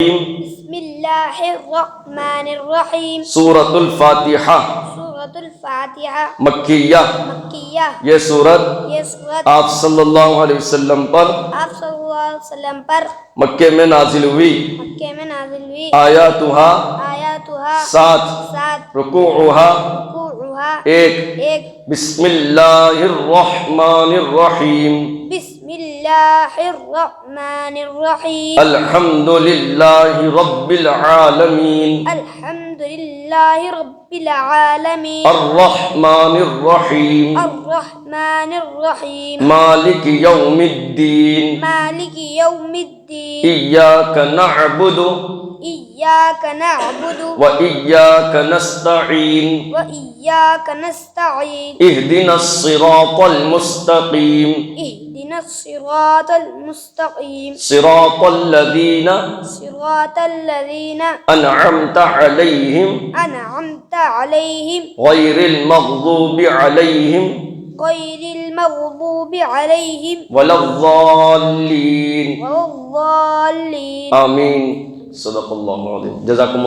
बिस्मिल्लाहिर्रहमानिर्रहीम। सूरतुल फातिहा सूरतुल फातिहा मक्किया। मक्किया। ये सूरत आप आप सल्लल्लाहु अलैहि वसल्लम पर मक्के में नाजिल हुई। मक्के में नाजिल हुई। आयातुहा आयातुहा 7 7 रुकूउहा रुकूउहा 1 1 बिस्मिल्लाहिर्रहमानिर्रहीम बिस्मिल्लाहिर्रहमानिर्रहीम अल्हम्दुलिल्लाहि रब्बिल आलमीन अल्हम्दुलिल्लाहि रब्बिल आलमीन अर्रहमानिर्रहीम अर्रहमानिर्रहीम मालिक यौमिद्दीन मालिकी यौमिद्दीन इय्याका नअबुदु इय्याका नअबुदु व इय्याका नस्तईन व इय्याका नस्तईन इहदिनस सिरातल मुस्तकीम इहदिनस सिरातल मुस्तकीम सिरातल लज़ीना सिरातल लज़ीना अनअमता अलैहिम अनअमता अलैहिम गैरिल मग़ज़ूबि अलैहिम गैरिल मग़ज़ूबि अलैहिम वलद्दाल्लीन वलद्दाल्लीन। आमीन। सदक़ल्लाहु अज़ीम। जज़ाकुम।